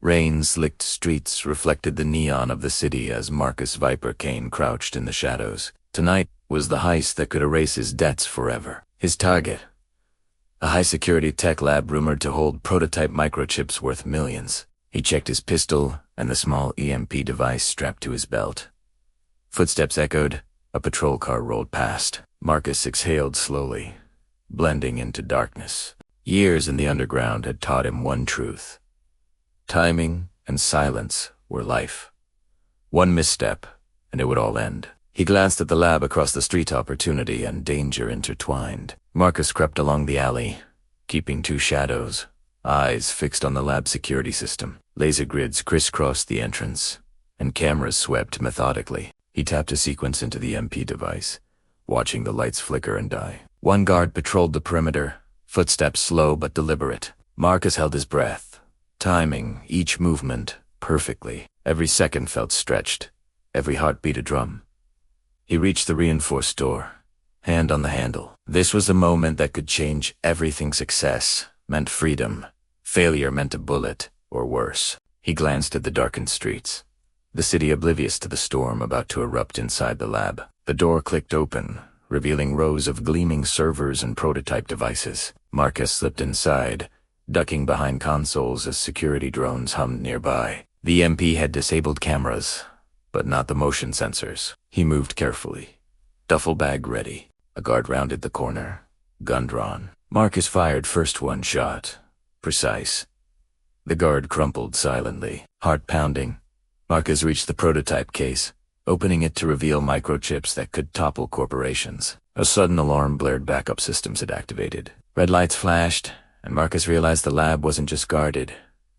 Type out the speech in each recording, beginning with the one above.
Rain-slicked streets reflected the neon of the city as Marcus Viper Kane crouched in the shadows. Tonight was the heist that could erase his debts forever. His target, a high-security tech lab rumored to hold prototype microchips worth millions. He checked his pistol and the small EMP device strapped to his belt. Footsteps echoed. A patrol car rolled past. Marcus exhaled slowly, blending into darkness. Years in the underground had taught him one truth. Timing and silence were life. One misstep, and it would all end. He glanced at the lab across the street. Opportunity and danger intertwined. Marcus crept along the alley, keeping two shadows, eyes fixed on the lab security system. Laser grids crisscrossed the entrance, and cameras swept methodically. He tapped a sequence into the MP device, watching the lights flicker and die. One guard patrolled the perimeter, footsteps slow but deliberate. Marcus held his breath, timing each movement perfectly. Every second felt stretched, every heartbeat a drum. He reached the reinforced door, hand on the handle. This was a moment that could change everything. Success meant freedom. Failure meant a bullet, or worse. He glanced at the darkened streets, the city oblivious to the storm about to erupt inside the lab. The door clicked open, revealing rows of gleaming servers and prototype devices. Marcus slipped inside, ducking behind consoles as security drones hummed nearby. The MP had disabled cameras, but not the motion sensors. He moved carefully, duffel bag ready. A guard rounded the corner, gun drawn. Marcus fired first one shot, precise. The guard crumpled silently, heart pounding. Marcus reached the prototype case, opening it to reveal microchips that could topple corporations. A sudden alarm blared. Backup systems had activated. Red lights flashed, and Marcus realized the lab wasn't just guarded.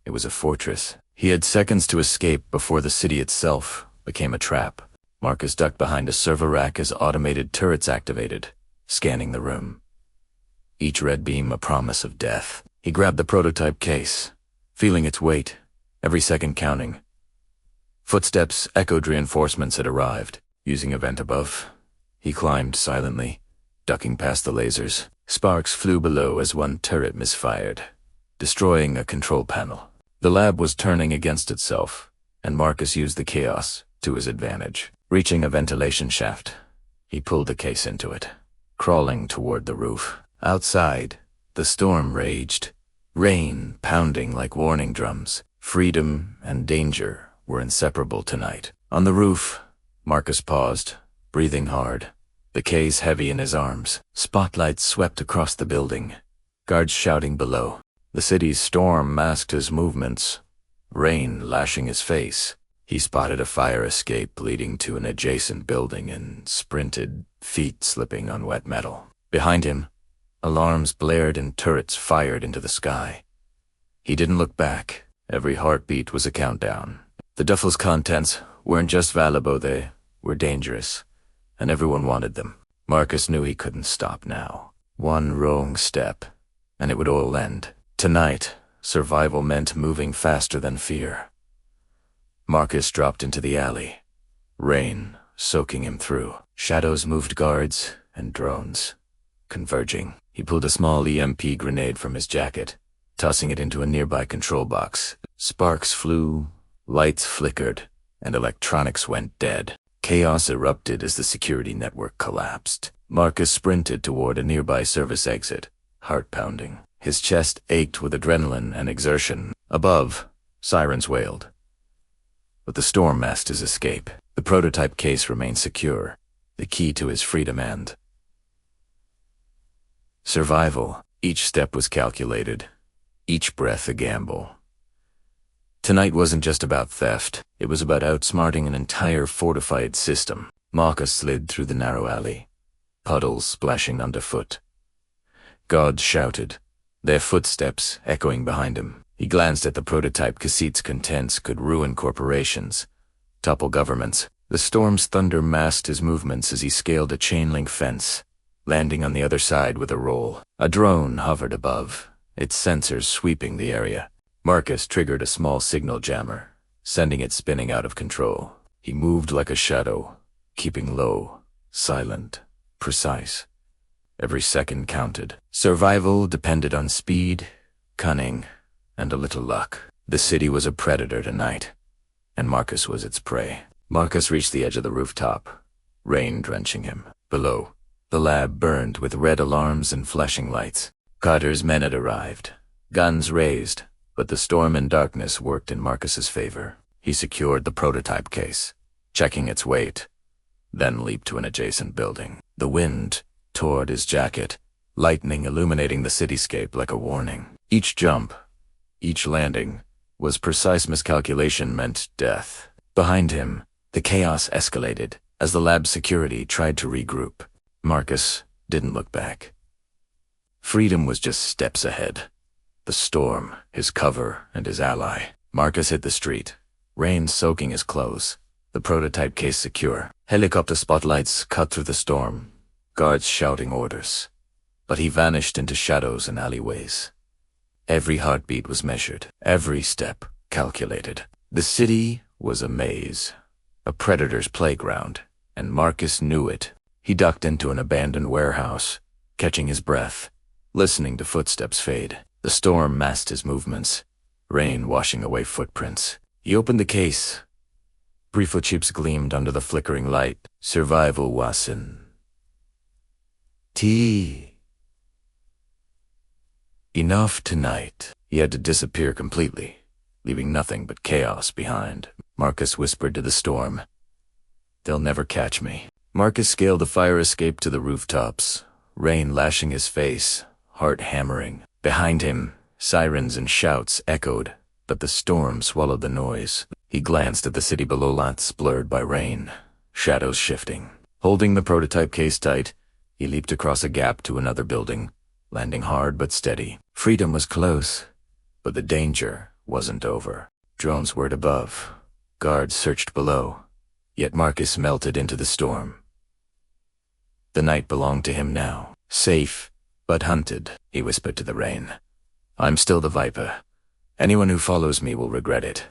It was a fortress. He had seconds to escape before the city itself became a trap. Marcus ducked behind a server rack as automated turrets activated, scanning the room. Each red beam a promise of death. He grabbed the prototype case, feeling its weight, every second counting. Footsteps echoed. Reinforcements had arrived. Using a vent above, he climbed silently, ducking past the lasers. Sparks flew below as one turret misfired, destroying a control panel. The lab was turning against itself, and Marcus used the chaos to his advantage. Reaching a ventilation shaft, he pulled the case into it, crawling toward the roof. Outside, the storm raged, rain pounding like warning drums. Freedom and danger were inseparable tonight. On the roof, Marcus paused, breathing hard, the case heavy in his arms. Spotlights swept across the building, guards shouting below. The city's storm masked his movements, rain lashing his face. He spotted a fire escape leading to an adjacent building and sprinted, feet slipping on wet metal. Behind him, alarms blared and turrets fired into the sky. He didn't look back. Every heartbeat was a countdown. The duffel's contents weren't just valuable, they were dangerous, and everyone wanted them. Marcus knew he couldn't stop now. One wrong step, and it would all end. Tonight, survival meant moving faster than fear. Marcus dropped into the alley, rain soaking him through. Shadows moved, guards and drones converging. He pulled a small EMP grenade from his jacket, tossing it into a nearby control box. Sparks flew, lights flickered, and electronics went dead. Chaos erupted as the security network collapsed. Marcus sprinted toward a nearby service exit, heart pounding. His chest ached with adrenaline and exertion. Above, sirens wailed. But the storm masked his escape. The prototype case remained secure, the key to his freedom and survival. Each step was calculated, each breath a gamble. Tonight wasn't just about theft. It was about outsmarting an entire fortified system. Marcus slid through the narrow alley, puddles splashing underfoot. Guards shouted, their footsteps echoing behind him. He glanced at the prototype cassette's contents could ruin corporations, topple governments. The storm's thunder masked his movements as he scaled a chain-link fence, landing on the other side with a roll. A drone hovered above, its sensors sweeping the area. Marcus triggered a small signal jammer, sending it spinning out of control. He moved like a shadow, keeping low, silent, precise. Every second counted. Survival depended on speed, cunning, and a little luck. The city was a predator tonight, and Marcus was its prey. Marcus reached the edge of the rooftop, rain drenching him. Below, the lab burned with red alarms and flashing lights. Carter's men had arrived, guns raised, but the storm and darkness worked in Marcus's favor. He secured the prototype case, checking its weight, then leaped to an adjacent building. The wind tore at his jacket, lightning illuminating the cityscape like a warning. Each jump, each landing, was precise miscalculation meant death. Behind him, the chaos escalated as the lab's security tried to regroup. Marcus didn't look back. Freedom was just steps ahead. The storm, his cover, and his ally. Marcus hit the street, rain soaking his clothes, the prototype case secure. Helicopter spotlights cut through the storm, guards shouting orders. But he vanished into shadows and alleyways. Every heartbeat was measured, every step calculated. The city was a maze, a predator's playground, and Marcus knew it. He ducked into an abandoned warehouse, catching his breath, listening to footsteps fade. The storm masked his movements, rain washing away footprints. He opened the case. Microchips gleamed under the flickering light. Survival wasn't enough tonight. He had to disappear completely, leaving nothing but chaos behind. Marcus whispered to the storm, "They'll never catch me." Marcus scaled the fire escape to the rooftops, rain lashing his face, heart hammering. Behind him, sirens and shouts echoed, but the storm swallowed the noise. He glanced at the city below, lights blurred by rain, shadows shifting. Holding the prototype case tight, he leaped across a gap to another building, landing hard but steady. Freedom was close, but the danger wasn't over. Drones whirred above, guards searched below, yet Marcus melted into the storm. The night belonged to him now, safe but hunted. He whispered to the rain, "I'm still the Viper. Anyone who follows me will regret it."